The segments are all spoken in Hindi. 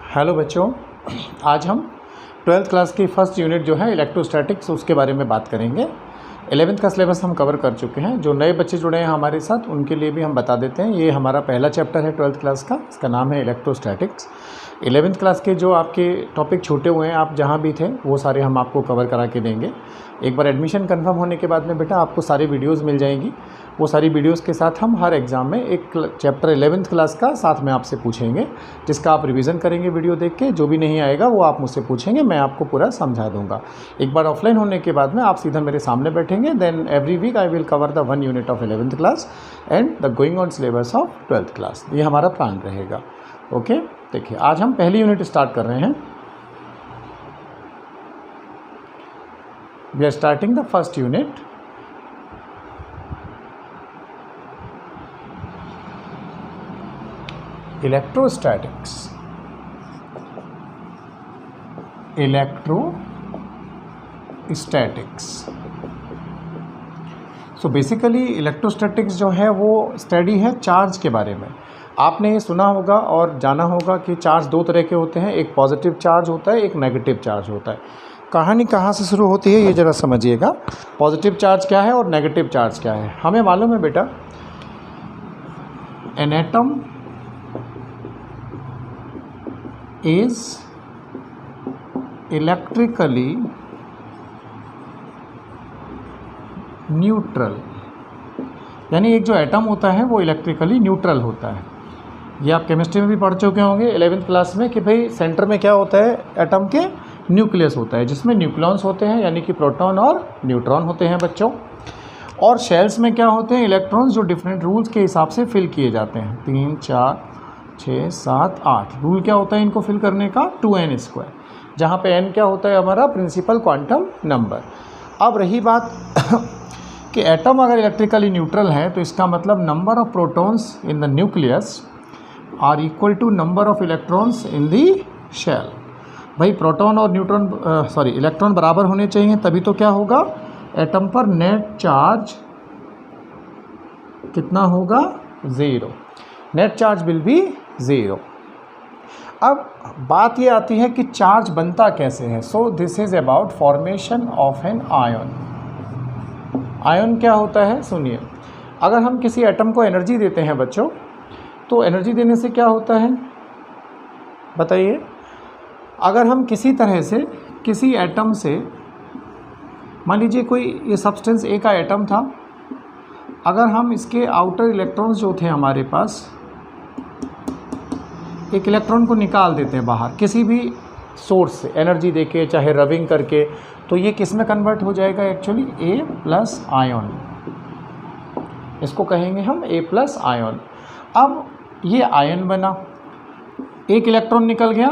हेलो बच्चों, आज हम 12th क्लास की फर्स्ट यूनिट जो है इलेक्ट्रोस्टैटिक्स उसके बारे में बात करेंगे। 11th का सिलेबस हम कवर कर चुके हैं। जो नए बच्चे जुड़े हैं हमारे साथ उनके लिए भी हम बता देते हैं। ये हमारा पहला चैप्टर है 12th क्लास का, इसका नाम है इलेक्ट्रोस्टैटिक्स। 11th क्लास के जो आपके टॉपिक छूटे हुए हैं, आप जहाँ भी थे वो सारे हम आपको कवर करा के देंगे। एक बार एडमिशन कंफर्म होने के बाद में बेटा आपको सारी वीडियोस मिल जाएंगी। वो सारी वीडियोस के साथ हम हर एग्ज़ाम में एक चैप्टर 11th क्लास का साथ में आपसे पूछेंगे, जिसका आप रिवीजन करेंगे वीडियो देख के। जो भी नहीं आएगा वो आप मुझसे पूछेंगे, मैं आपको पूरा समझा दूंगा। एक बार ऑफलाइन होने के बाद में आप सीधा मेरे सामने बैठेंगे। Then every week I will cover the 1 unit of 11th class and the going on syllabus of 12th class. ये हमारा प्लान रहेगा। ओके, देखिए आज हम पहली यूनिट स्टार्ट कर रहे हैं। We are starting the first unit. Electrostatics. So basically electrostatics जो है वो स्टडी है चार्ज के बारे में। आपने ये सुना होगा और जाना होगा कि चार्ज दो तरह के होते हैं, एक पॉजिटिव चार्ज होता है, एक नेगेटिव चार्ज होता है। कहानी कहाँ से शुरू होती है ये ज़रा समझिएगा। पॉजिटिव चार्ज क्या है और नेगेटिव चार्ज क्या है। हमें मालूम है बेटा, an atom is electrically neutral, यानी एक जो एटम होता है वो इलेक्ट्रिकली न्यूट्रल होता है। ये आप केमिस्ट्री में भी पढ़ चुके होंगे 11th क्लास में कि भाई सेंटर में क्या होता है, एटम के न्यूक्लियस होता है, जिसमें न्यूक्लॉन्स होते हैं यानी कि प्रोटॉन और न्यूट्रॉन होते हैं बच्चों। और शेल्स में क्या होते हैं, इलेक्ट्रॉन्स जो डिफरेंट रूल्स के हिसाब से फिल किए जाते हैं। 3, 4, 6, 7, 8 रूल क्या होता है इनको फिल करने का, 2n², जहाँ पे n क्या होता है हमारा प्रिंसिपल क्वांटम नंबर। अब रही बात कि एटम अगर इलेक्ट्रिकली न्यूट्रल है तो इसका मतलब number of protons in the nucleus are equal to number of electrons in the shell. भाई प्रोटॉन और इलेक्ट्रॉन बराबर होने चाहिए, तभी तो क्या होगा, एटम पर नेट चार्ज कितना होगा, 0। Net charge will be 0। अब बात ये आती है कि चार्ज बनता कैसे है। So this is about formation of an ion. Ion क्या होता है सुनिए। अगर हम किसी एटम को एनर्जी देते हैं बच्चों, तो एनर्जी देने से क्या होता है बताइए। अगर हम किसी तरह से किसी एटम से, मान लीजिए कोई ये सब्सटेंस ए का एटम था, अगर हम इसके आउटर इलेक्ट्रॉन्स जो थे हमारे पास, एक इलेक्ट्रॉन को निकाल देते हैं बाहर किसी भी सोर्स से एनर्जी देके, चाहे रबिंग करके, तो ये किस में कन्वर्ट हो जाएगा, एक्चुअली A+ आयन। इसको कहेंगे हम A+ आयन। अब ये आयन बना, एक इलेक्ट्रॉन निकल गया,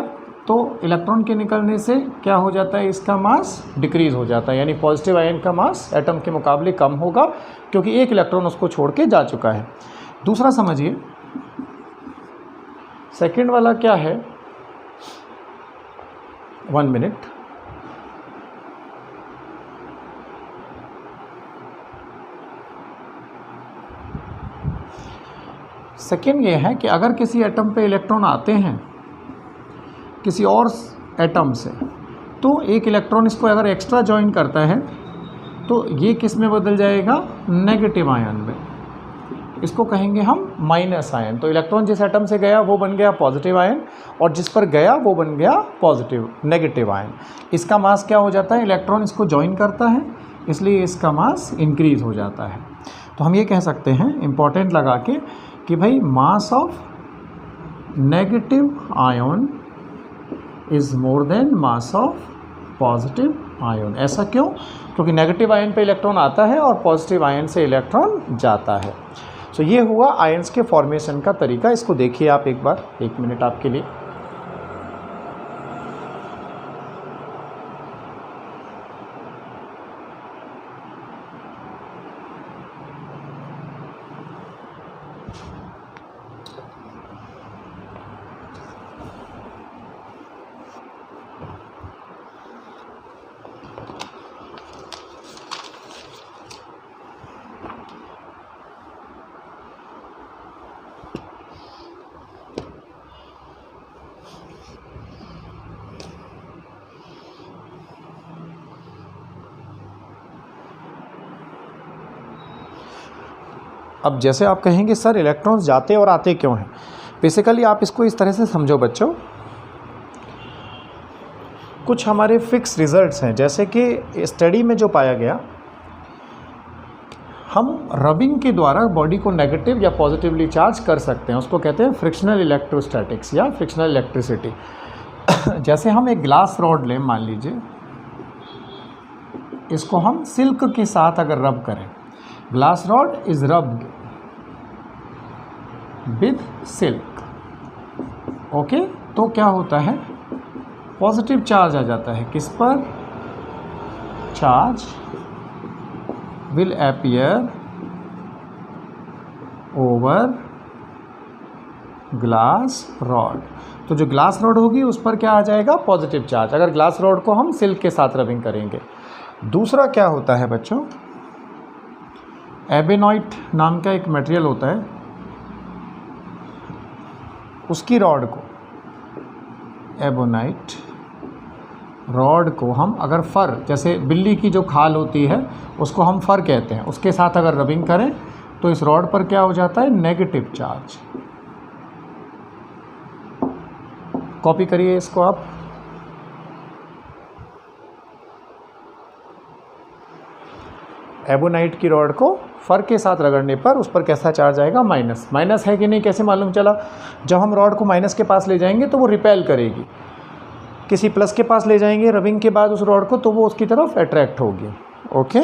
तो इलेक्ट्रॉन के निकलने से क्या हो जाता है, इसका मास डिक्रीज़ हो जाता है, यानी पॉजिटिव आयन का मास एटम के मुकाबले कम होगा, क्योंकि एक इलेक्ट्रॉन उसको छोड़ के जा चुका है। दूसरा समझिए, सेकेंड वाला क्या है, 1 मिनट। सेकेंड ये है कि अगर किसी एटम पे इलेक्ट्रॉन आते हैं किसी और एटम से, तो एक इलेक्ट्रॉन इसको अगर एक्स्ट्रा ज्वाइन करता है तो ये किस में बदल जाएगा, नेगेटिव आयन में। इसको कहेंगे हम माइनस आयन। तो इलेक्ट्रॉन जिस एटम से गया वो बन गया पॉजिटिव आयन, और जिस पर गया वो बन गया नेगेटिव आयन। इसका मास क्या हो जाता है, इलेक्ट्रॉन इसको ज्वाइन करता है, इसलिए इसका मास इंक्रीज हो जाता है। तो हम ये कह सकते हैं इम्पॉर्टेंट लगा के कि भाई mass of negative ion is more then mass of positive ion. ऐसा क्यों, क्योंकि नेगेटिव आयन पे इलेक्ट्रॉन आता है और पॉजिटिव आयन से इलेक्ट्रॉन जाता है। सो ये हुआ आयंस के फॉर्मेशन का तरीका। इसको देखिए आप एक बार, 1 मिनट आपके लिए। अब जैसे आप कहेंगे सर इलेक्ट्रॉन्स जाते और आते क्यों हैं, बेसिकली आप इसको इस तरह से समझो बच्चों, कुछ हमारे फिक्स रिजल्ट्स हैं, जैसे कि स्टडी में जो पाया गया, हम रबिंग के द्वारा बॉडी को नेगेटिव या पॉजिटिवली चार्ज कर सकते हैं, उसको कहते हैं फ्रिक्शनल इलेक्ट्रोस्टैटिक्स या फ्रिक्शनल इलेक्ट्रिसिटी। जैसे हम एक ग्लास रॉड लें, मान लीजिए इसको हम सिल्क के साथ अगर रब करें, glass rod is rubbed with silk, okay, तो क्या होता है, पॉजिटिव चार्ज आ जाता है, किस पर, charge will appear over glass rod. तो जो ग्लास रॉड होगी उस पर क्या आ जाएगा, पॉजिटिव चार्ज, अगर ग्लास रॉड को हम सिल्क के साथ रबिंग करेंगे। दूसरा क्या होता है बच्चों, एबेनॉइट नाम का एक मटेरियल होता है, उसकी रॉड को, एबोनाइट रॉड को हम अगर फर, जैसे बिल्ली की जो खाल होती है उसको हम फर कहते हैं, उसके साथ अगर रबिंग करें तो इस रॉड पर क्या हो जाता है, नेगेटिव चार्ज। कॉपी करिए इसको आप, एबोनाइट की रॉड को फर के साथ रगड़ने पर उस पर कैसा चार्ज आएगा, माइनस। माइनस है कि नहीं कैसे मालूम चला, जब हम रॉड को माइनस के पास ले जाएंगे तो वो रिपेल करेगी, किसी प्लस के पास ले जाएंगे रबिंग के बाद उस रॉड को तो वो उसकी तरफ अट्रैक्ट होगी, ओके।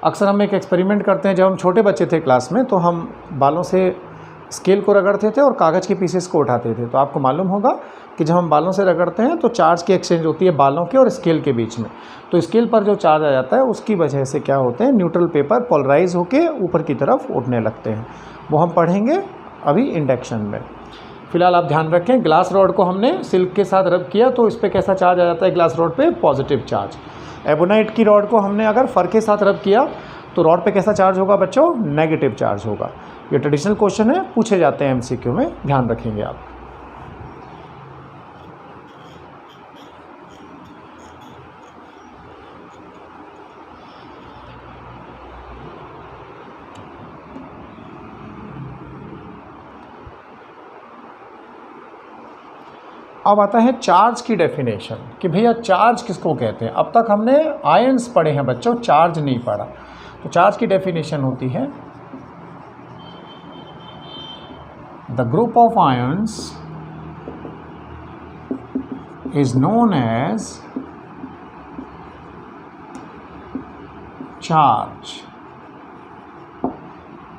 अक्सर हम एक एक्सपेरिमेंट करते हैं, जब हम छोटे बच्चे थे क्लास में तो हम बालों से स्केल को रगड़ते थे और कागज़ के पीसेस को उठाते थे, तो आपको मालूम होगा कि जब हम बालों से रगड़ते हैं तो चार्ज की एक्सचेंज होती है बालों के और स्केल के बीच में, तो स्केल पर जो चार्ज आ जाता है उसकी वजह से क्या होते हैं, न्यूट्रल पेपर पोलराइज होकर ऊपर की तरफ उठने लगते हैं, वो हम पढ़ेंगे अभी इंडक्शन में। फिलहाल आप ध्यान रखें, ग्लास रॉड को हमने सिल्क के साथ रब किया तो इस पर कैसा चार्ज आ जाता है, ग्लास रॉड पे पॉजिटिव चार्ज। एबोनाइट की रॉड को हमने अगर फर के साथ रब किया तो रॉड पे कैसा चार्ज होगा बच्चों, नेगेटिव चार्ज होगा। ये ट्रेडिशनल क्वेश्चन है, पूछे जाते हैं एमसीक्यू में, ध्यान रखेंगे आप। अब आता है चार्ज की डेफिनेशन, कि भैया चार्ज किसको कहते हैं। अब तक हमने आयन्स पढ़े हैं बच्चों, चार्ज नहीं पढ़ा। तो चार्ज की डेफिनेशन होती है, the group of ions is known as charge.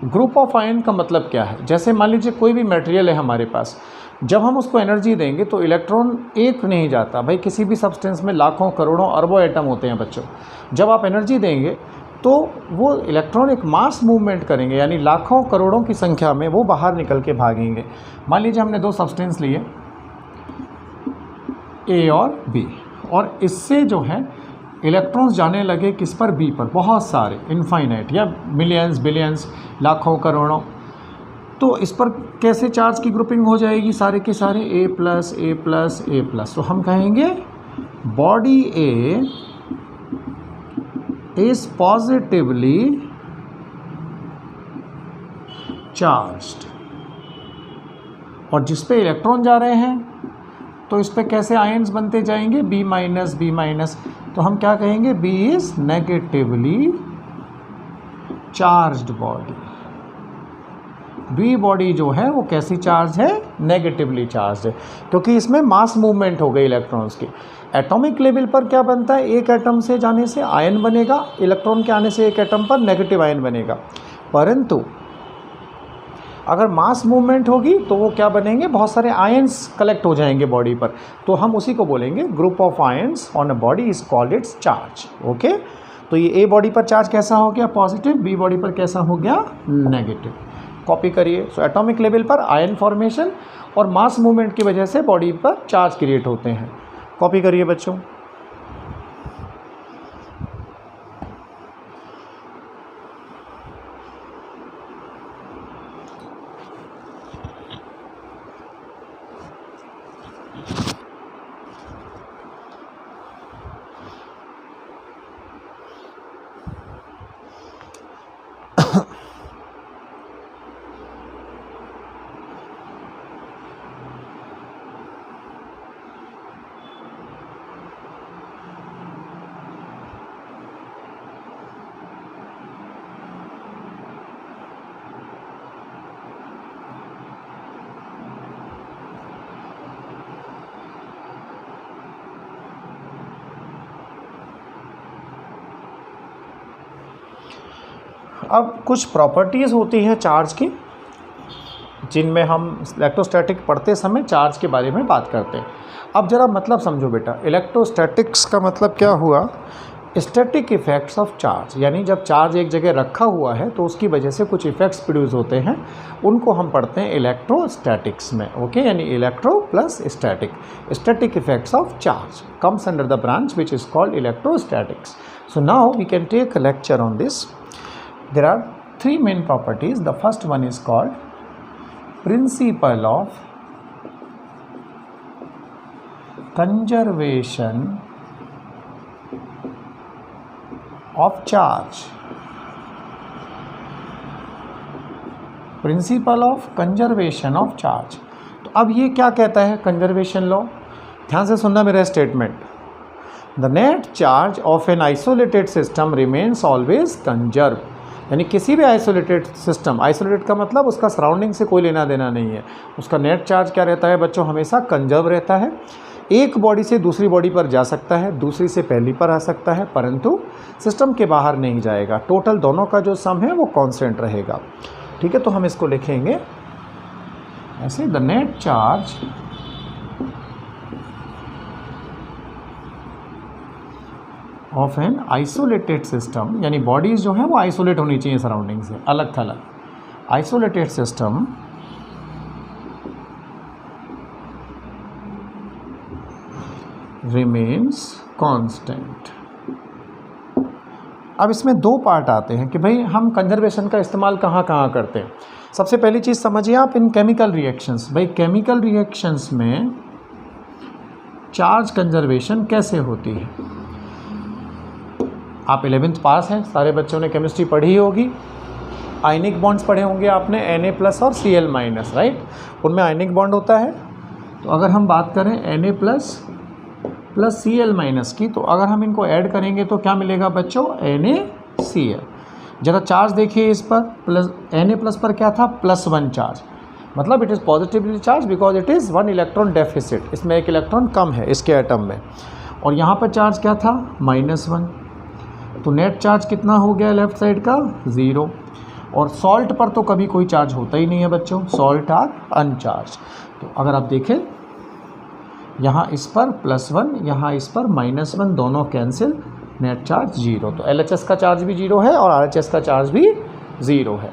Group of ion का मतलब क्या है, जैसे मान लीजिए कोई भी मटेरियल है हमारे पास, जब हम उसको एनर्जी देंगे तो इलेक्ट्रॉन एक नहीं जाता, भाई किसी भी सब्सटेंस में लाखों करोड़ों अरबों एटम होते हैं बच्चों। जब आप एनर्जी देंगे तो वो इलेक्ट्रॉन एक मास मूवमेंट करेंगे, यानी लाखों करोड़ों की संख्या में वो बाहर निकल के भागेंगे। मान लीजिए हमने दो सब्सटेंस लिए, ए और बी, और इससे जो है इलेक्ट्रॉन्स जाने लगे किस पर, बी पर, बहुत सारे, इनफाइनाइट या मिलियंस बिलियंस लाखों करोड़ों। तो इस पर कैसे चार्ज की ग्रुपिंग हो जाएगी, सारे के सारे ए प्लस ए प्लस ए प्लस। तो हम कहेंगे body A is positively charged, और जिस पे इलेक्ट्रॉन जा रहे हैं तो इस पे कैसे आयन्स बनते जाएंगे, बी माइनस बी माइनस। तो हम क्या कहेंगे, B is negatively charged body. B body जो है वो कैसी चार्ज है, नेगेटिवली चार्ज है, क्योंकि इसमें मास मूवमेंट हो गई इलेक्ट्रॉन्स की। एटॉमिक लेवल पर क्या बनता है, एक एटम से जाने से आयन बनेगा, इलेक्ट्रॉन के आने से एक एटम पर नेगेटिव आयन बनेगा। परंतु अगर मास मूवमेंट होगी तो वो क्या बनेंगे, बहुत सारे आयन्स कलेक्ट हो जाएंगे बॉडी पर, तो हम उसी को बोलेंगे group of ions on a body is called its charge, okay. तो ये ए बॉडी पर चार्ज कैसा हो गया, पॉजिटिव, बी बॉडी पर कैसा हो गया, नेगेटिव। कॉपी करिए। सो एटॉमिक लेवल पर आयन फॉर्मेशन और मास मूवमेंट की वजह से बॉडी पर चार्ज क्रिएट होते हैं। कॉपी करिए बच्चों। अब कुछ प्रॉपर्टीज़ होती हैं चार्ज की, जिनमें हम इलेक्ट्रोस्टैटिक पढ़ते समय चार्ज के बारे में बात करते हैं। अब ज़रा मतलब समझो बेटा, इलेक्ट्रोस्टैटिक्स का मतलब क्या हुआ? स्टैटिक इफ़ेक्ट्स ऑफ चार्ज, यानी जब चार्ज एक जगह रखा हुआ है तो उसकी वजह से कुछ इफ़ेक्ट्स प्रोड्यूस होते हैं, उनको हम पढ़ते हैं इलेक्ट्रोस्टैटिक्स में। ओके, यानी electro plus static, static effects of charge comes under the branch which is called electrostatics. So now we can take a lecture on this. There are 3 main properties. The first one is called principle of conservation of charge, principle of conservation of charge. तो अब ये क्या कहता है कंजर्वेशन लॉ? ध्यान से सुनना मेरा statement. The net charge of an isolated system remains always conserve, यानी किसी भी आइसोलेटेड सिस्टम, आइसोलेटेड का मतलब उसका सराउंडिंग से कोई लेना देना नहीं है, उसका नेट चार्ज क्या रहता है बच्चों? हमेशा कंजर्व रहता है। एक बॉडी से दूसरी बॉडी पर जा सकता है, दूसरी से पहली पर आ सकता है, परंतु सिस्टम के बाहर नहीं जाएगा। टोटल दोनों का जो सम है वो कांस्टेंट रहेगा। ठीक है, तो हम इसको लिखेंगे ऐसे, the net charge of an isolated system, यानी बॉडीज जो है वो आइसोलेट होनी चाहिए सराउंडिंग से, अलग थलग। Isolated system remains constant. अब इसमें 2 पार्ट आते हैं कि भाई हम कंजर्वेशन का इस्तेमाल कहाँ कहाँ करते हैं। सबसे पहली चीज़ समझिए आप इन केमिकल रिएक्शंस। भाई केमिकल रिएक्शंस में चार्ज कंजर्वेशन कैसे होती है? आप 11th पास हैं, सारे बच्चों ने केमिस्ट्री पढ़ी होगी। आयनिक बॉन्ड्स पढ़े होंगे आपने, Na+ और Cl-, राइट? उनमें आयनिक बॉन्ड होता है। तो अगर हम बात करें Na+ प्लस Cl- की, तो अगर हम इनको ऐड करेंगे तो क्या मिलेगा बच्चों? NaCl। ज़रा चार्ज देखिए इस पर, प्लस Na+ पर क्या था? +1 चार्ज, मतलब it is positively charge because it is 1 electron deficit, इसमें 1 इलेक्ट्रॉन कम है इसके एटम में। और यहाँ पर चार्ज क्या था? -1। तो नेट चार्ज कितना हो गया लेफ्ट साइड का? 0। और सॉल्ट पर तो कभी कोई चार्ज होता ही नहीं है बच्चों, सॉल्ट आर अनचार्ज। तो अगर आप देखें यहाँ इस पर +1, यहाँ इस पर -1, दोनों कैंसिल, नेट चार्ज 0। तो LHS का चार्ज भी 0 है और RHS का चार्ज भी 0 है।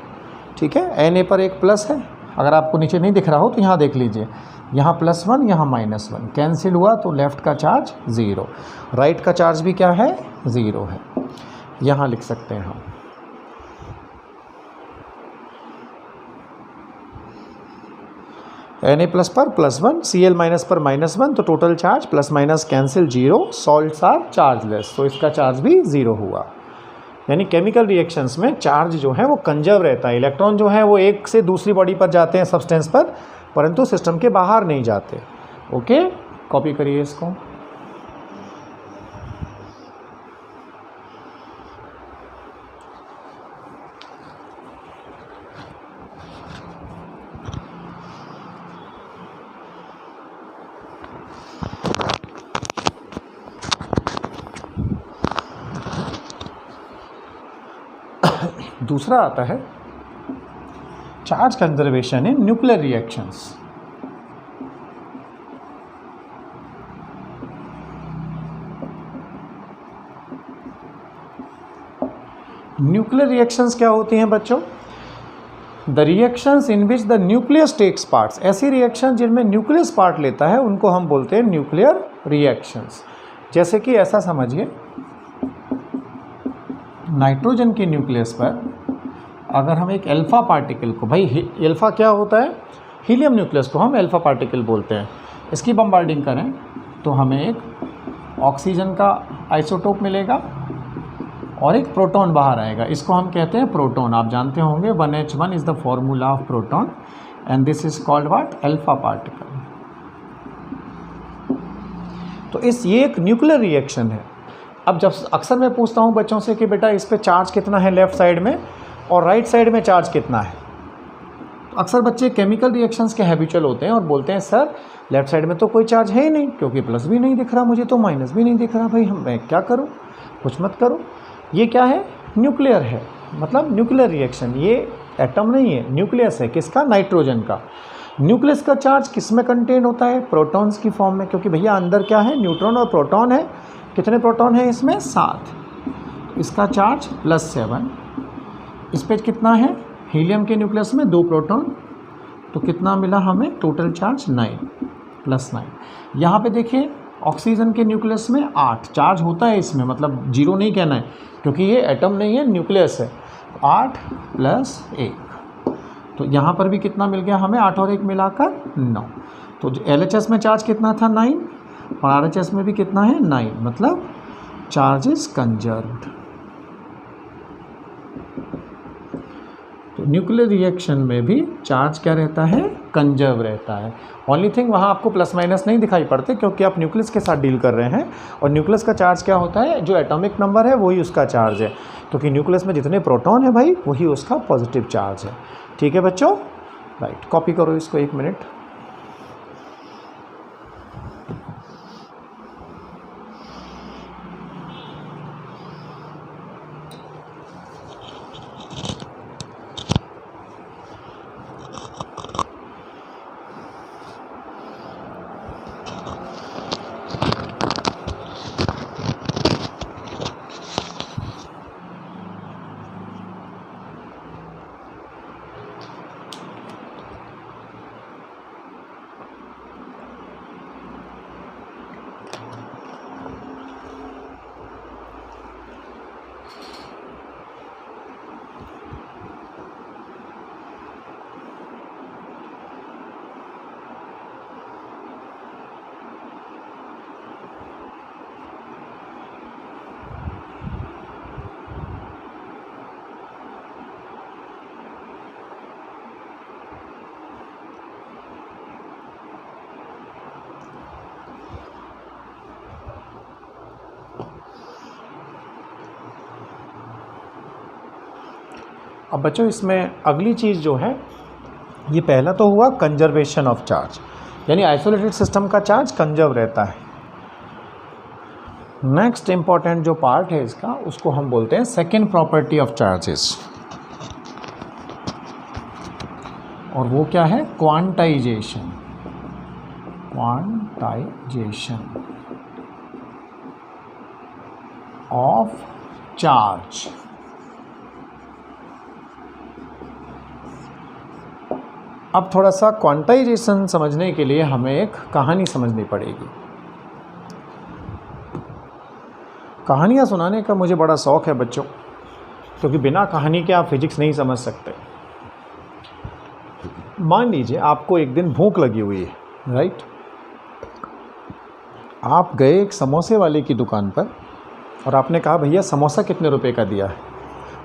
ठीक है, Na पर एक प्लस है, अगर आपको नीचे नहीं दिख रहा हो तो यहाँ देख लीजिए, यहाँ +1, यहाँ -1, कैंसिल हुआ तो लेफ़्ट का चार्ज 0, राइट का चार्ज भी क्या है? 0 है। यहाँ लिख सकते हैं हम Na+ पर +1, Cl- पर -1, तो total charge plus minus cancel 0, salts are chargeless, तो इसका चार्ज भी 0 हुआ। यानी केमिकल रिएक्शंस में चार्ज जो है वो कंजर्व रहता है। इलेक्ट्रॉन जो है वो एक से दूसरी बॉडी पर जाते हैं सब्सटेंस पर, परंतु सिस्टम के बाहर नहीं जाते। ओके, कॉपी करिए इसको। दूसरा आता है charge conservation in nuclear reactions. Nuclear reactions क्या होती हैं बच्चों? The reactions in which the nucleus takes parts, ऐसी रिएक्शन जिनमें न्यूक्लियस पार्ट लेता है उनको हम बोलते हैं न्यूक्लियर रिएक्शंस। जैसे कि ऐसा समझिए, नाइट्रोजन के न्यूक्लियस पर अगर हम एक अल्फ़ा पार्टिकल को, भाई अल्फ़ा क्या होता है? हीलियम न्यूक्लियस को हम अल्फ़ा पार्टिकल बोलते हैं, इसकी बम्बार्डिंग करें तो हमें एक ऑक्सीजन का आइसोटोप मिलेगा और एक प्रोटॉन बाहर आएगा, इसको हम कहते हैं प्रोटॉन। आप जानते होंगे 1H1 is the formula of proton and this is called what? Alpha particle. तो ये एक न्यूक्लियर रिएक्शन है। अब जब अक्सर मैं पूछता हूँ बच्चों से कि बेटा इस पे चार्ज कितना है लेफ़्ट साइड में और राइट साइड में चार्ज कितना है, तो अक्सर बच्चे केमिकल रिएक्शंस के हैबिचुअल होते हैं और बोलते हैं सर लेफ़्ट साइड में तो कोई चार्ज है ही नहीं, क्योंकि प्लस भी नहीं दिख रहा मुझे, तो माइनस भी नहीं दिख रहा। भाई मैं क्या करूँ? कुछ मत करो, ये क्या है? न्यूक्लियर है। मतलब न्यूक्लियर रिएक्शन, ये एटम नहीं है, न्यूक्लियस है, किसका, नाइट्रोजन का। न्यूक्लियस का चार्ज किस में कंटेन होता है, प्रोटॉन्स की फॉर्म में, क्योंकि भैया अंदर क्या है, न्यूट्रॉन और प्रोटॉन है। कितने प्रोटॉन है इसमें, 7। इसका चार्ज +7। इस पे कितना है, हीलियम के न्यूक्लियस में 2 प्रोटॉन, तो कितना मिला हमें, टोटल चार्ज 9 + 9। यहाँ पे देखिए ऑक्सीजन के न्यूक्लियस में 8 चार्ज होता है इसमें, मतलब 0 नहीं कहना है क्योंकि ये एटम नहीं है, न्यूक्लियस है। 8 + 1, तो यहाँ पर भी कितना मिल गया हमें, 8 और 1 मिलाकर 9। तो LHS में चार्ज कितना था, 9, और RHS में भी कितना है, 9, मतलब चार्ज इज कंजर्व्ड। तो न्यूक्लियर रिएक्शन में भी चार्ज क्या रहता है, कंजर्व रहता है। ओनली थिंग वहाँ आपको प्लस माइनस नहीं दिखाई पड़ते क्योंकि आप न्यूक्लियस के साथ डील कर रहे हैं, और न्यूक्लियस का चार्ज क्या होता है, जो एटॉमिक नंबर है वही उसका चार्ज है, क्योंकि न्यूक्लियस में जितने प्रोटॉन है भाई वही उसका पॉजिटिव चार्ज है। ठीक है बच्चों, राइट, कॉपी करो इसको 1 मिनट। अब बच्चों इसमें अगली चीज़ जो है, ये पहला तो हुआ कंजर्वेशन ऑफ चार्ज, यानी आइसोलेटेड सिस्टम का चार्ज कंजर्व रहता है। नेक्स्ट इंपॉर्टेंट जो पार्ट है इसका, उसको हम बोलते हैं सेकेंड प्रॉपर्टी ऑफ चार्जेस, और वो क्या है, क्वांटाइजेशन। Quantization of charge. अब थोड़ा सा क्वांटाइजेशन समझने के लिए हमें एक कहानी समझनी पड़ेगी। कहानियाँ सुनाने का मुझे बड़ा शौक़ है बच्चों, क्योंकि बिना कहानी के आप फिजिक्स नहीं समझ सकते। मान लीजिए आपको एक दिन भूख लगी हुई है, राइट, आप गए एक समोसे वाले की दुकान पर और आपने कहा भैया समोसा कितने रुपए का दिया है।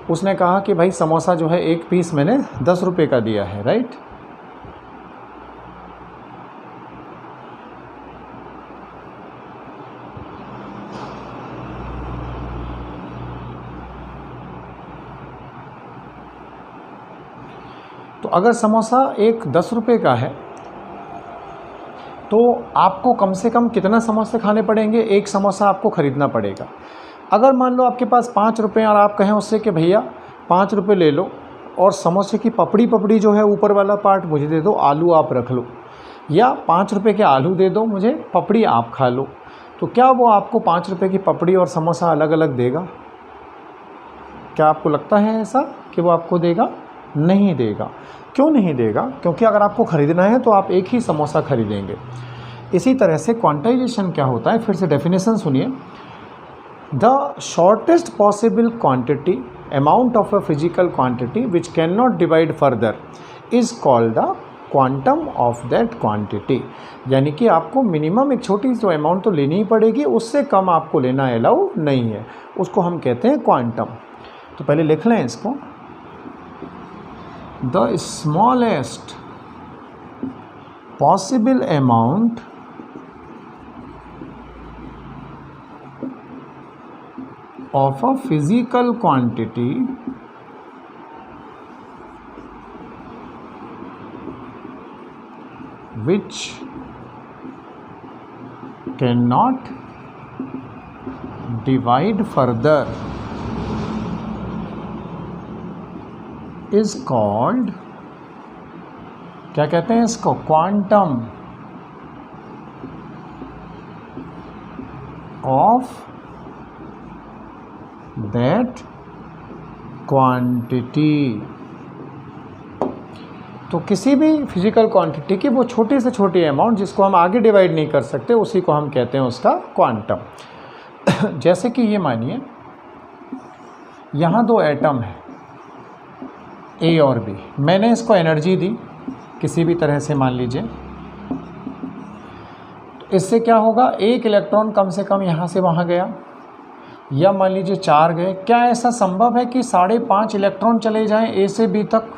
उसने कहा कि भाई समोसा जो है एक पीस मैंने 10 रुपये का दिया है, राइट। तो अगर समोसा एक 10 रुपये का है तो आपको कम से कम कितना समोसे खाने पड़ेंगे, एक समोसा आपको ख़रीदना पड़ेगा। अगर मान लो आपके पास 5 रुपये और आप कहें उससे कि भैया 5 रुपये ले लो और समोसे की पपड़ी जो है ऊपर वाला पार्ट मुझे दे दो, आलू आप रख लो, या 5 रुपये के आलू दे दो मुझे, पपड़ी आप खा लो, तो क्या वो आपको 5 रुपये की पपड़ी और समोसा अलग अलग देगा? क्या आपको लगता है ऐसा कि वो आपको देगा? नहीं देगा। क्यों नहीं देगा? क्योंकि अगर आपको ख़रीदना है तो आप एक ही समोसा खरीदेंगे। इसी तरह से क्वांटाइजेशन क्या होता है, फिर से डेफिनेशन सुनिए। The shortest possible quantity amount of a physical quantity which can not divide further is called the quantum of that quantity. यानी कि आपको मिनिमम एक छोटी सी अमाउंट तो लेनी ही पड़ेगी, उससे कम आपको लेना अलाउ नहीं है, उसको हम कहते हैं क्वांटम। तो पहले लिख लें इसको, the smallest possible amount of a physical quantity which cannot divide further is called, क्या कहते हैं इसको, क्वांटम ऑफ दैट क्वांटिटी। तो किसी भी फिजिकल क्वांटिटी की वो छोटी से छोटी अमाउंट जिसको हम आगे डिवाइड नहीं कर सकते, उसी को हम कहते हैं उसका क्वांटम। जैसे कि ये मानिए यहाँ दो एटम है ए और बी, मैंने इसको एनर्जी दी किसी भी तरह से, मान लीजिए, तो इससे क्या होगा, एक इलेक्ट्रॉन कम से कम यहाँ से वहाँ गया, या मान लीजिए 4 गए। क्या ऐसा संभव है कि 5.5 इलेक्ट्रॉन चले जाएं ए से बी तक?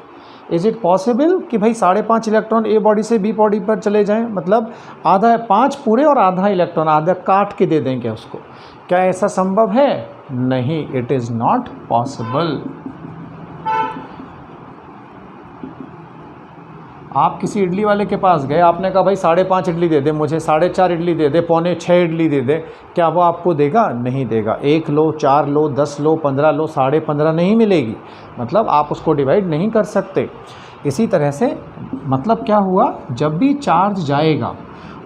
इज़ इट पॉसिबल कि भाई 5.5 इलेक्ट्रॉन ए बॉडी से बी बॉडी पर चले जाएं? मतलब आधा, 5 पूरे और आधा इलेक्ट्रॉन आधा काट के दे देंगे उसको। क्या ऐसा संभव है? नहीं, इट इज़ नॉट पॉसिबल। आप किसी इडली वाले के पास गए, आपने कहा भाई 5.5 इडली दे दे मुझे, 4.5 इडली दे दे, 5.25 इडली दे दे, क्या वो आपको देगा? नहीं देगा। 1 लो, 4 लो, 10 लो, 15 लो, 15.5 नहीं मिलेगी। मतलब आप उसको डिवाइड नहीं कर सकते। इसी तरह से मतलब क्या हुआ, जब भी चार्ज जाएगा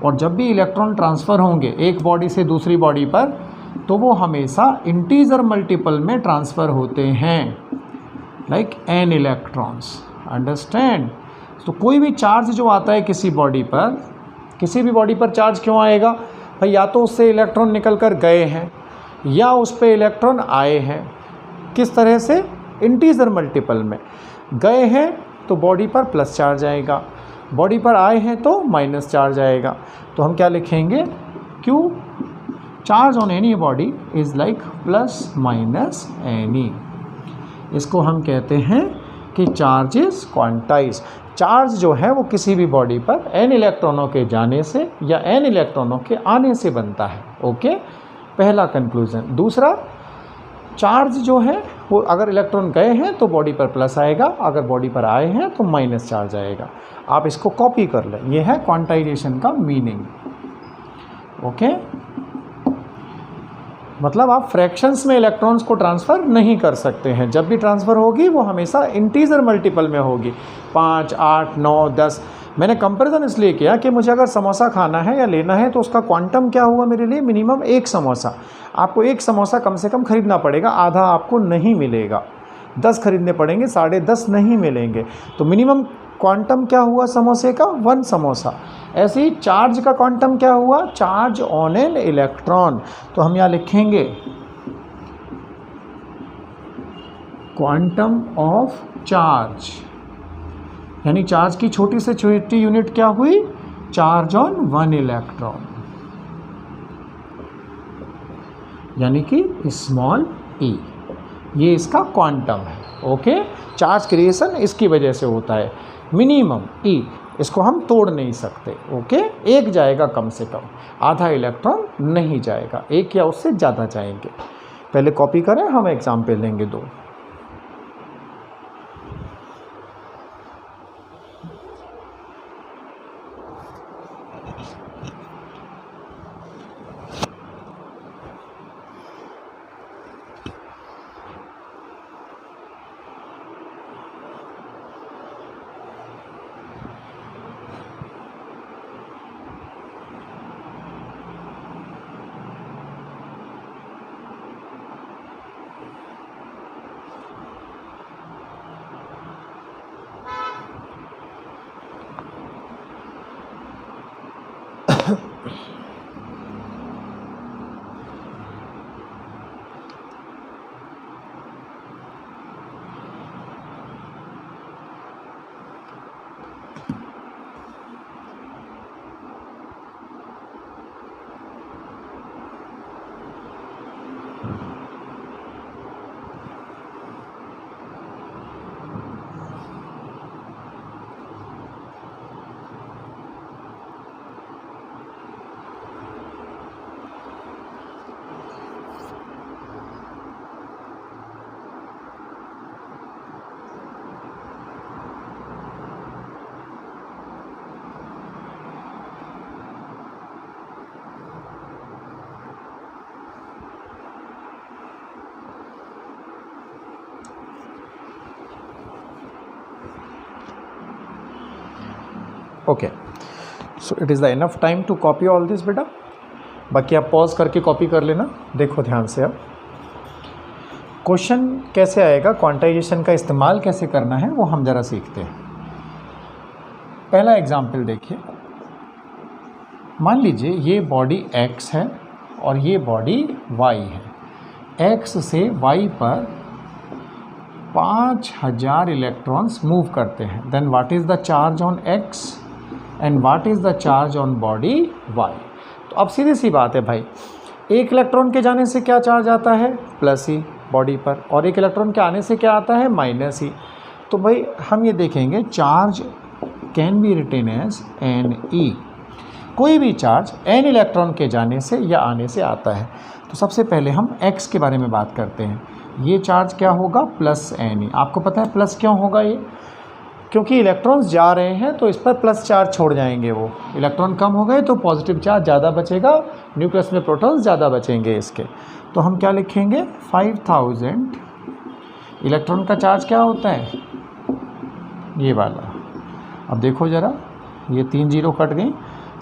और जब भी इलेक्ट्रॉन ट्रांसफ़र होंगे एक बॉडी से दूसरी बॉडी पर, तो वो हमेशा इंटीजर मल्टीपल में ट्रांसफ़र होते हैं, लाइक n इलेक्ट्रॉन्स। अंडरस्टैंड? तो कोई भी चार्ज जो आता है किसी बॉडी पर, किसी भी बॉडी पर चार्ज क्यों आएगा भाई? या तो उससे इलेक्ट्रॉन निकल कर गए हैं या उस पर इलेक्ट्रॉन आए हैं। किस तरह से? इंटीजर मल्टीपल में। गए हैं तो बॉडी पर प्लस चार्ज आएगा, बॉडी पर आए हैं तो माइनस चार्ज आएगा। तो हम क्या लिखेंगे? Q charge on any body is like plus minus any. इसको हम कहते हैं कि चार्ज इज क्वांटाइज। चार्ज जो है वो किसी भी बॉडी पर n इलेक्ट्रॉनों के जाने से या n इलेक्ट्रॉनों के आने से बनता है। ओके, पहला कंक्लूजन। दूसरा, चार्ज जो है वो अगर इलेक्ट्रॉन गए हैं तो बॉडी पर प्लस आएगा, अगर बॉडी पर आए हैं तो माइनस चार्ज आएगा। आप इसको कॉपी कर लें, ये है क्वांटाइजेशन का मीनिंग। ओके, मतलब आप फ्रैक्शंस में इलेक्ट्रॉन्स को ट्रांसफ़र नहीं कर सकते हैं। जब भी ट्रांसफ़र होगी वो हमेशा इंटीजर मल्टीपल में होगी, 5, 8, 9, 10। मैंने कंपैरिजन इसलिए किया कि मुझे अगर समोसा खाना है या लेना है तो उसका क्वांटम क्या हुआ मेरे लिए? मिनिमम 1 समोसा। आपको 1 समोसा कम से कम खरीदना पड़ेगा, आधा आपको नहीं मिलेगा। 10 खरीदने पड़ेंगे, 10.5 नहीं मिलेंगे। तो मिनिमम क्वांटम क्या हुआ समोसे का? 1 समोसा। ऐसे ही चार्ज का क्वांटम क्या हुआ? Charge on an electron. तो हम यहाँ लिखेंगे क्वांटम ऑफ चार्ज, यानी चार्ज की छोटी से छोटी यूनिट क्या हुई? चार्ज ऑन 1 इलेक्ट्रॉन, यानी कि स्मॉल e। ये इसका क्वांटम है। ओके, चार्ज क्रिएशन इसकी वजह से होता है, मिनिमम e। इसको हम तोड़ नहीं सकते। ओके, 1 जाएगा कम से कम, आधा इलेक्ट्रॉन नहीं जाएगा, 1 या उससे ज़्यादा जाएंगे। पहले कॉपी करें, हम एग्जाम्पल लेंगे 2। Okay, so it is the enough time to copy all this बेटा। बाकी आप पॉज करके कॉपी कर लेना। देखो ध्यान से, अब क्वेश्चन कैसे आएगा, क्वांटाइजेशन का इस्तेमाल कैसे करना है वो हम ज़रा सीखते हैं। पहला एग्जाम्पल देखिए, मान लीजिए ये बॉडी x है और ये बॉडी y है। x से y पर 5000 इलेक्ट्रॉन्स मूव करते हैं। Then what is the charge on x and what is the charge on body y। तो अब सीधी सी बात है भाई, एक इलेक्ट्रॉन के जाने से क्या चार्ज आता है, प्लस ही बॉडी पर, और एक इलेक्ट्रॉन के आने से क्या आता है, माइनस ही। तो भाई हम ये देखेंगे, charge can be written as NE। कोई भी चार्ज n इलेक्ट्रॉन के जाने से या आने से आता है। तो सबसे पहले हम x के बारे में बात करते हैं। ये चार्ज क्या होगा, प्लस NE। आपको पता है प्लस क्यों होगा ये, क्योंकि इलेक्ट्रॉन्स जा रहे हैं तो इस पर प्लस चार्ज छोड़ जाएंगे। वो इलेक्ट्रॉन कम हो गए तो पॉजिटिव चार्ज ज़्यादा बचेगा, न्यूक्लियस में प्रोटॉन्स ज़्यादा बचेंगे इसके। तो हम क्या लिखेंगे, 5000 इलेक्ट्रॉन का चार्ज क्या होता है, ये वाला। अब देखो ज़रा, ये 3 जीरो कट गई,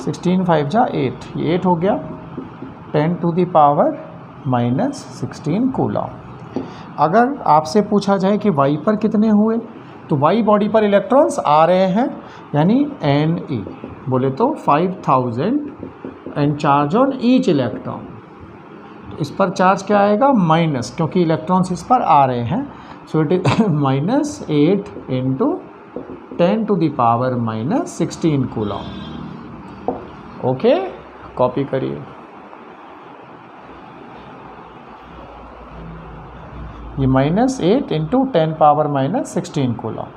16 5 जा 8, ये 8 हो गया, 10 to the power -16 कूलम। अगर आपसे पूछा जाए कि y पर कितने हुए, तो y बॉडी पर इलेक्ट्रॉन्स आ रहे हैं, यानी NE बोले तो 5000 and charge on each electron. तो इस पर चार्ज क्या आएगा, माइनस, क्योंकि इलेक्ट्रॉन्स इस पर आ रहे हैं। सो it is -8 × 10 to the power -16 coulomb. Okay, copy करिए। ये -8 × 10 पावर -16 कूलम।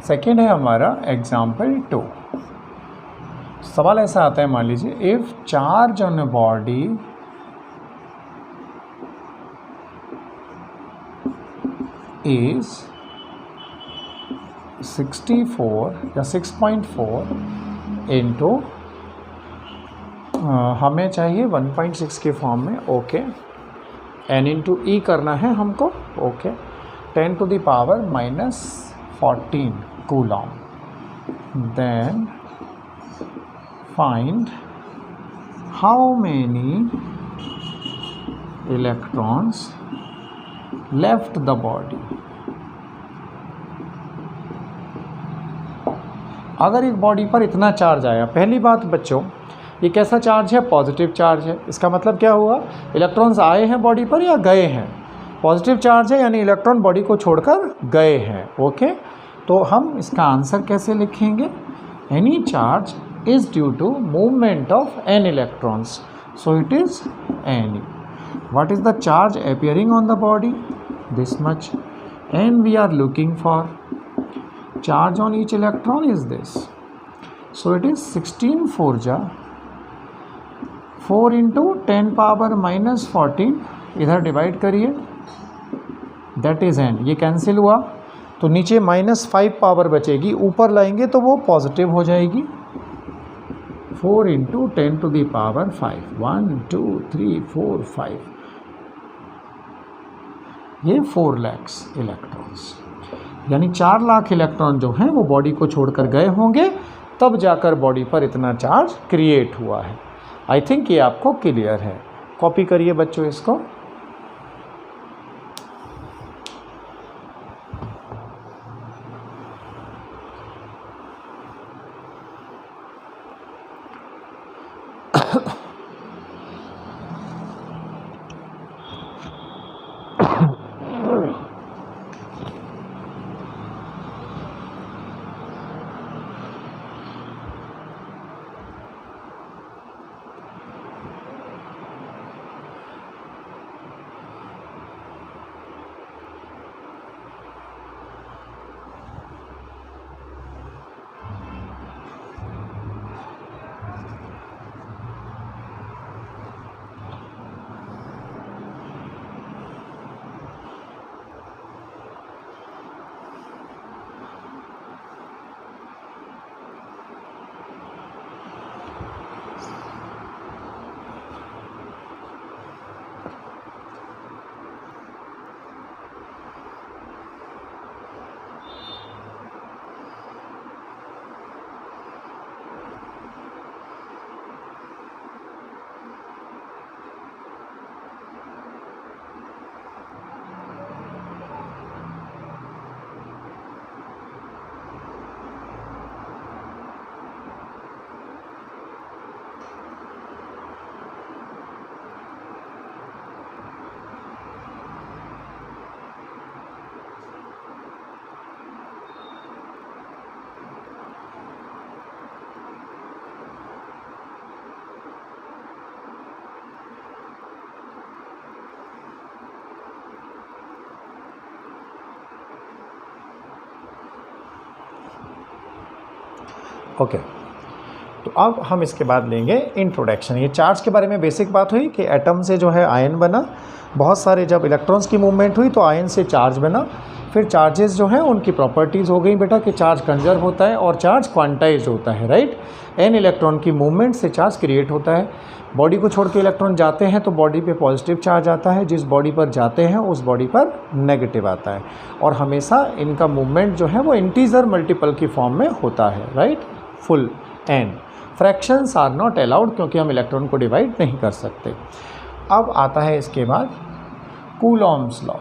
सेकेंड है हमारा एग्जाम्पल 2। सवाल ऐसा आता है, मान लीजिए, if charge on a body is 64 या 6.4 इंटू, हमें चाहिए 1.6 के फॉर्म में, ओके, n इंटू ई करना है हमको, okay, 10 to the power -14 coulomb. Then find how many electrons left the body. अगर एक बॉडी पर इतना चार्ज आया, पहली बात बच्चों, ये कैसा चार्ज है, पॉजिटिव चार्ज है। इसका मतलब क्या हुआ, इलेक्ट्रॉन्स आए हैं बॉडी पर या गए हैं, पॉजिटिव चार्ज है, यानी इलेक्ट्रॉन बॉडी को छोड़कर गए हैं। ओके, तो हम इसका आंसर कैसे लिखेंगे, any charge is due to movement of n electrons, so it is NE। What is the charge appearing on the body, this much, and we are looking for charge on each electron is this, so it is 16 4 जा 4 × 10 पावर -14, इधर डिवाइड करिए, दैट इज n। ये कैंसिल हुआ तो नीचे -5 पावर बचेगी, ऊपर लाएंगे तो वो पॉजिटिव हो जाएगी। 4 × 10 to the power 5, 1 2 3 4 5, ये 4 लाख इलेक्ट्रॉन्स, यानी 4 लाख इलेक्ट्रॉन जो हैं वो बॉडी को छोड़कर गए होंगे, तब जाकर बॉडी पर इतना चार्ज क्रिएट हुआ है। आई थिंक ये आपको क्लियर है। कॉपी करिए बच्चों इसको। ओके। तो अब हम इसके बाद लेंगे इंट्रोडक्शन। ये चार्ज के बारे में बेसिक बात हुई कि एटम से जो है आयन बना, बहुत सारे जब इलेक्ट्रॉन्स की मूवमेंट हुई तो आयन से चार्ज बना, फिर चार्जेस जो हैं उनकी प्रॉपर्टीज़ हो गई बेटा कि चार्ज कंजर्व होता है और चार्ज क्वांटाइज्ड होता है, राइट। एन इलेक्ट्रॉन की मूवमेंट से चार्ज क्रिएट होता है। बॉडी को छोड़ के इलेक्ट्रॉन जाते हैं तो बॉडी पे पॉजिटिव चार्ज आता है, जिस बॉडी पर जाते हैं उस बॉडी पर नेगेटिव आता है, और हमेशा इनका मूवमेंट जो है वो इंटीजर मल्टीपल की फॉर्म में होता है, right. Full an fractions are not allowed क्योंकि हम इलेक्ट्रॉन को डिवाइड नहीं कर सकते। अब आता है इसके बाद Coulomb's law.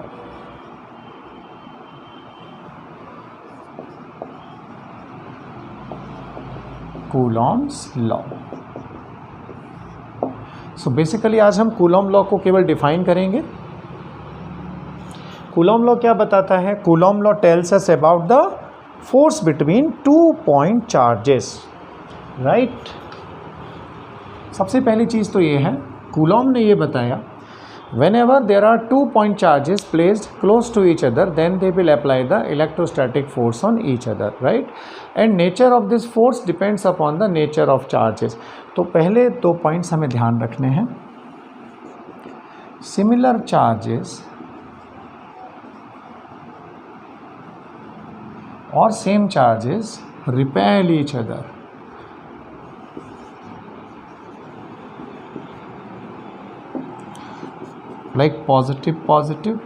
Coulomb's law. So basically आज हम कूलॉम लॉ को केवल डिफाइन करेंगे। कूलॉम लॉ क्या बताता है? Coulomb law tells us about the force between 2 point charges, right. सबसे पहली चीज़ तो ये है, कूलॉम ने ये बताया whenever there are 2 point charges placed close to each other then they will apply the electrostatic force on each other, right, and nature of this force depends upon the nature of charges। तो पहले 2 पॉइंट्स हमें ध्यान रखने हैं। सिमिलर चार्जेस और same charges repel each other, like positive positive,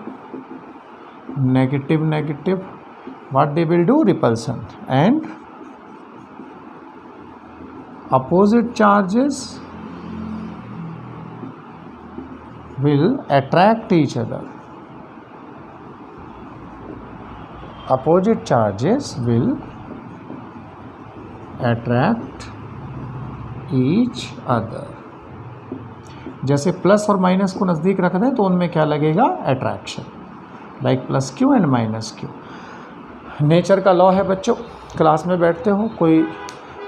negative negative, what they will do? Repulsion. And opposite charges will attract each other. Opposite charges will attract each other। जैसे प्लस और माइनस को नज़दीक रख दें तो उनमें क्या लगेगा? Attraction, like plus Q and minus Q. Nature का लॉ है बच्चों। क्लास में बैठते हो, कोई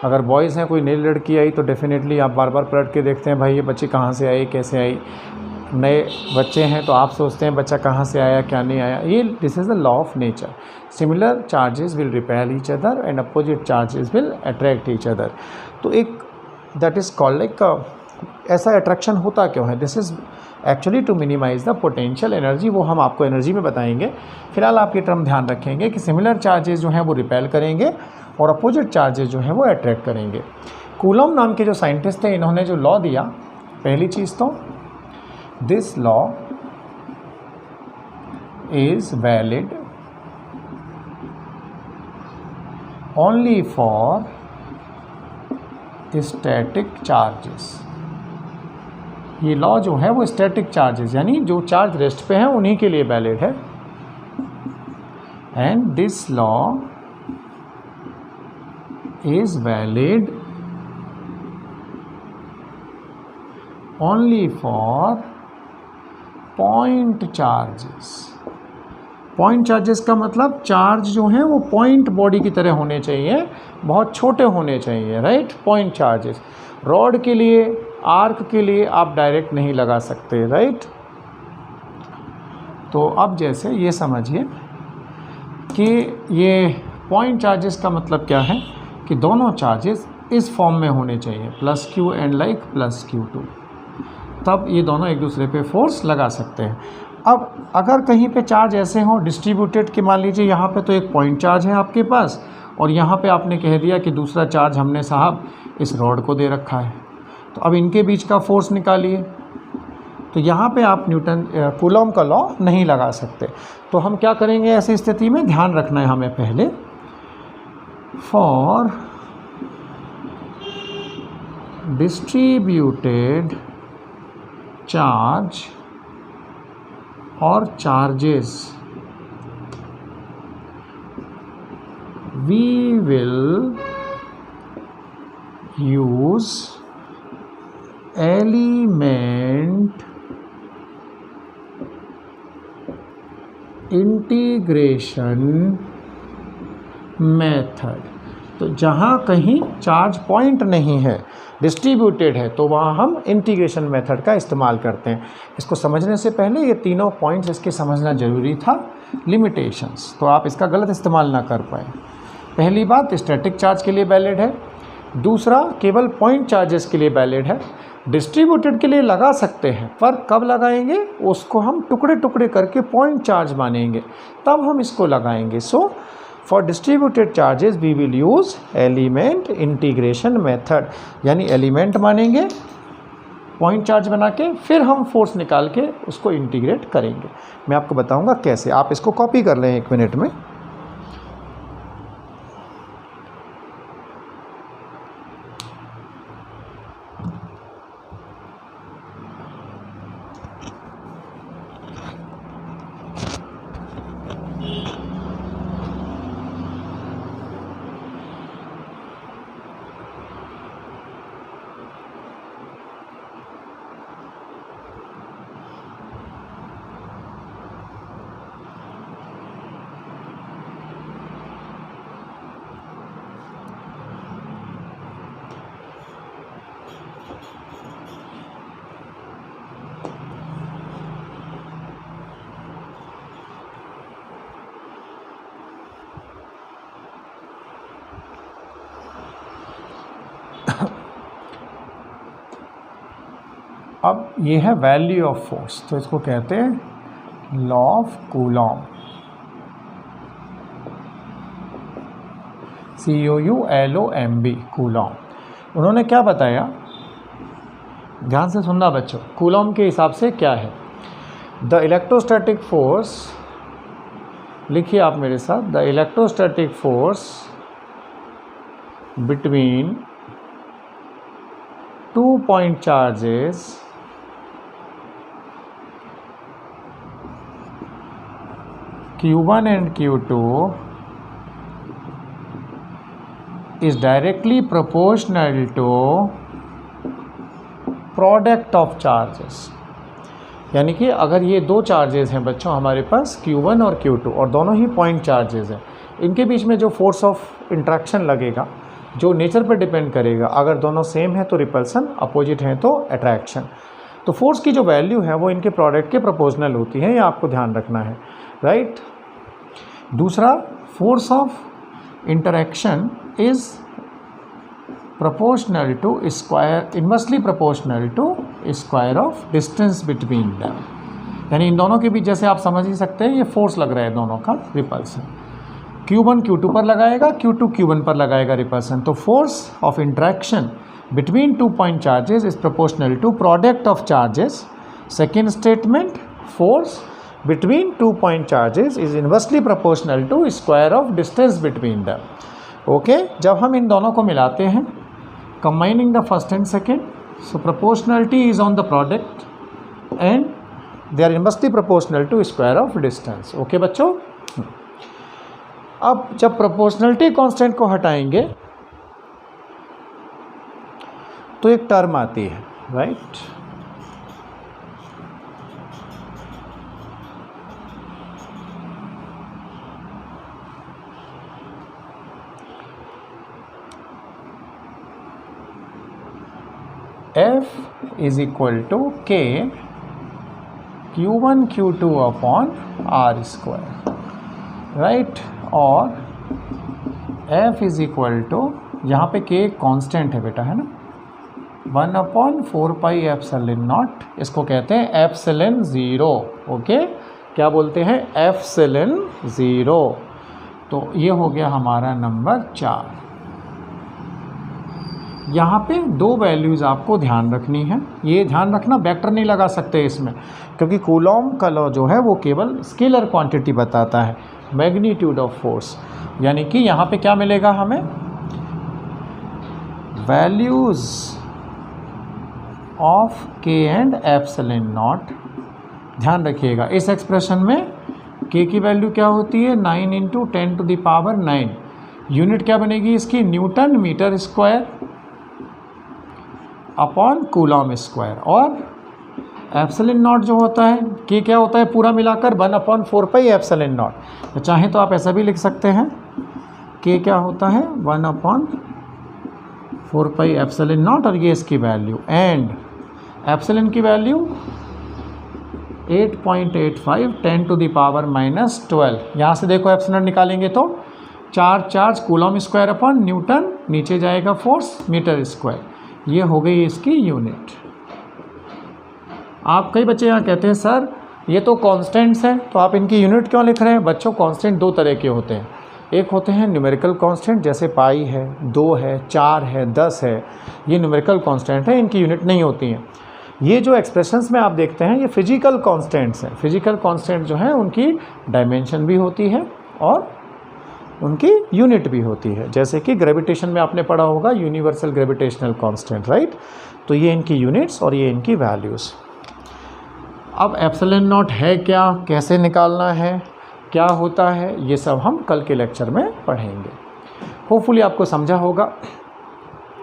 अगर बॉयज़ हैं, कोई नई लड़की आई तो डेफिनेटली आप बार बार पलट के देखते हैं भाई ये बच्ची कहाँ से आई, कैसे आई। नए बच्चे हैं तो आप सोचते हैं बच्चा कहाँ से आया, क्या नहीं आया। ये this is the law of nature. Similar charges will repel each other and opposite charges will attract each other. तो एक दैट इज़ कॉल्ड लाइक, ऐसा अट्रैक्शन होता क्यों है? This is actually to minimize the potential energy. वो हम आपको एनर्जी में बताएंगे। फिलहाल आप ये टर्म ध्यान रखेंगे कि सिमिलर चार्जेस जो हैं वो रिपेल करेंगे और अपोजिट चार्जेस जो हैं वो अट्रैक्ट करेंगे। कूलॉम नाम के जो साइंटिस्ट थे, इन्होंने जो लॉ दिया, पहली चीज़ तो this law is valid only for static charges. ये लॉ जो है वो स्टैटिक चार्जेस यानी जो चार्ज रेस्ट पे हैं उन्हीं के लिए वैलिड है। And this law is valid only for point charges. Point charges का मतलब चार्ज जो हैं वो पॉइंट बॉडी की तरह होने चाहिए, बहुत छोटे होने चाहिए, राइट। पॉइंट चार्जेस रॉड के लिए, आर्क के लिए आप डायरेक्ट नहीं लगा सकते, राइट। तो अब जैसे ये समझिए कि ये पॉइंट चार्जेस का मतलब क्या है कि दोनों चार्जेस इस फॉर्म में होने चाहिए, plus Q and like plus Q2, तब ये दोनों एक दूसरे पे फोर्स लगा सकते हैं। अब अगर कहीं पे चार्ज ऐसे हों डिस्ट्रीब्यूटेड कि मान लीजिए यहाँ पे तो एक पॉइंट चार्ज है आपके पास और यहाँ पे आपने कह दिया कि दूसरा चार्ज हमने साहब इस रॉड को दे रखा है, तो अब इनके बीच का फोर्स निकालिए। तो यहाँ पे आप न्यूटन कूलॉम का लॉ नहीं लगा सकते। तो हम क्या करेंगे ऐसी स्थिति में? ध्यान रखना है हमें पहले, फॉर डिस्ट्रीब्यूटेड चार्ज और charges we will use element integration method। तो जहाँ कहीं चार्ज पॉइंट नहीं है, डिस्ट्रीब्यूटेड है, तो वहाँ हम इंटीग्रेशन मेथड का इस्तेमाल करते हैं। इसको समझने से पहले ये तीनों पॉइंट्स इसके समझना ज़रूरी था, लिमिटेशंस, तो आप इसका गलत इस्तेमाल ना कर पाए। पहली बात, स्टैटिक चार्ज के लिए वैलिड है। दूसरा केवल पॉइंट चार्जेस के लिए वैलिड है, डिस्ट्रीब्यूटेड के लिए लगा सकते हैं, पर कब लगाएंगे, उसको हम टुकड़े टुकड़े करके पॉइंट चार्ज मानेंगे, तब हम इसको लगाएंगे। So for distributed charges we will use element integration method, यानी एलिमेंट मानेंगे पॉइंट चार्ज बना के, फिर हम फोर्स निकाल के उसको इंटीग्रेट करेंगे। मैं आपको बताऊंगा कैसे, आप इसको कॉपी कर लें 1 मिनट में। अब ये है वैल्यू ऑफ फोर्स, तो इसको कहते हैं law of Coulomb, COULOMB, Coulomb. उन्होंने क्या बताया, ध्यान से सुनना बच्चों, कूलॉम के हिसाब से क्या है, द इलेक्ट्रोस्टैटिक फोर्स, लिखिए आप मेरे साथ, the electrostatic force between 2 point charges Q1 and Q2 is directly proportional to product of charges। यानी कि अगर ये 2 चार्जेस हैं बच्चों हमारे पास Q1 और Q2 और दोनों ही पॉइंट चार्जेस हैं, इनके बीच में जो फोर्स ऑफ इंट्रैक्शन लगेगा जो नेचर पर डिपेंड करेगा, अगर दोनों सेम है तो रिपल्सन, अपोजिट हैं तो अट्रैक्शन। तो फोर्स की जो वैल्यू है वो इनके प्रोडक्ट के प्रोपोर्शनल होती है, ये आपको ध्यान रखना है, राइट। दूसरा, force of interaction is proportional to square, inversely proportional to square of distance between them, यानी इन दोनों के बीच जैसे आप समझ ही सकते हैं ये फोर्स लग रहा है दोनों का रिपल्सन, Q1 Q2 पर लगाएगा, Q2 Q1 पर लगाएगा रिपल्सन। तो force of interaction between 2 point charges is proportional to product of charges. Second statement, force between 2 point charges is inversely proportional to square of distance between them. Okay, जब हम इन दोनों को मिलाते हैं, combining the first and second, so proportionality is on the product and they are inversely proportional to square of distance. Okay बच्चों, अब जब प्रोपोर्शनलिटी कांस्टेंट को हटाएंगे तो एक टर्म आती है, right. F is equal to K Q1 Q2 upon R square, right. और F इज इक्वल टू, यहाँ पे K कांस्टेंट है बेटा, है ना, 1/4 पाई एप्सिलॉन नॉट, इसको कहते हैं एप्सिलॉन ज़ीरो। ओके, क्या बोलते हैं, एप्सिलॉन ज़ीरो। तो ये हो गया हमारा नंबर 4। यहाँ पे 2 वैल्यूज़ आपको ध्यान रखनी है, ये ध्यान रखना वेक्टर नहीं लगा सकते इसमें, क्योंकि कूलॉम का लॉ जो है वो केवल स्केलर क्वांटिटी बताता है, मैग्नीट्यूड ऑफ फोर्स, यानी कि यहाँ पे क्या मिलेगा हमें, values of K and epsilon not. ध्यान रखिएगा इस एक्सप्रेशन में K की वैल्यू क्या होती है, 9 × 10⁹। यूनिट क्या बनेगी इसकी, newton metre square upon coulomb square, और एप्सिलॉन नॉट जो होता है, K क्या होता है पूरा मिलाकर 1/4 पाई एप्सिलॉन नॉट। तो चाहे तो आप ऐसा भी लिख सकते हैं, K क्या होता है 1/4 पाई एप्सिलॉन नॉट, और ये इसकी वैल्यू, एंड एप्सिलॉन की वैल्यू 8.85 10⁻⁻12। यहाँ से देखो एप्सिलॉन निकालेंगे तो charge coulomb square upon Newton, नीचे जाएगा फोर्स मीटर स्क्वायर। ये हो गई इसकी यूनिट। आप कई बच्चे यहाँ कहते हैं सर ये तो कांस्टेंट्स हैं तो आप इनकी यूनिट क्यों लिख रहे हैं? बच्चों कांस्टेंट दो तरह के होते हैं, एक होते हैं न्यूमेरिकल कांस्टेंट जैसे पाई है, 2 है, 4 है, 10 है, ये न्यूमेरिकल कांस्टेंट है, इनकी यूनिट नहीं होती हैं। ये जो एक्सप्रेशंस में आप देखते हैं ये फिजिकल कांस्टेंट्स हैं। फिजिकल कांस्टेंट जो हैं उनकी डायमेंशन भी होती है और उनकी यूनिट भी होती है, जैसे कि ग्रेविटेशन में आपने पढ़ा होगा यूनिवर्सल ग्रेविटेशनल कांस्टेंट, राइट। तो ये इनकी यूनिट्स और ये इनकी वैल्यूज़। अब एप्सिलॉन नॉट है क्या, कैसे निकालना है, क्या होता है, ये सब हम कल के लेक्चर में पढ़ेंगे। होपफुली आपको समझा होगा।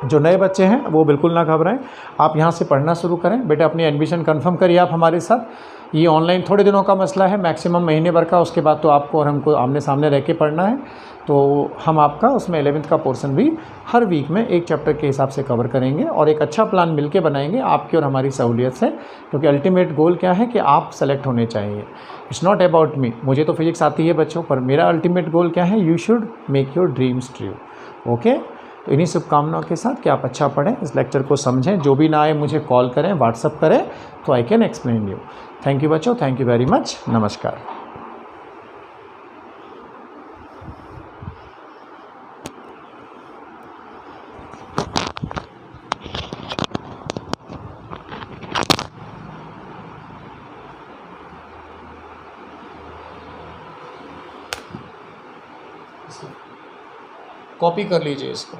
जो नए बच्चे हैं वो बिल्कुल ना घबराएं, आप यहाँ से पढ़ना शुरू करें। बेटा अपनी एडमिशन कंफर्म करिए आप हमारे साथ। ये ऑनलाइन थोड़े दिनों का मसला है, मैक्सिमम महीने भर का, उसके बाद तो आपको और हमको आमने सामने रह के पढ़ना है। तो हम आपका उसमें 11th का पोर्शन भी हर वीक में एक चैप्टर के हिसाब से कवर करेंगे और एक अच्छा प्लान मिलके बनाएंगे आपकी और हमारी सहूलियत से, क्योंकि अल्टीमेट गोल क्या है कि आप सेलेक्ट होने चाहिए। इट्स नॉट अबाउट मी, मुझे तो फिजिक्स आती है बच्चों, पर मेरा अल्टीमेट गोल क्या है, you should make your dreams true. Okay, तो इन्हीं शुभकामनाओं के साथ कि आप अच्छा पढ़ें, इस लेक्चर को समझें, जो भी ना आए मुझे कॉल करें, व्हाट्सअप करें, तो I can explain you. Thank you बच्चों, थैंक यू वेरी मच, नमस्कार। कॉपी कर लीजिए इसको।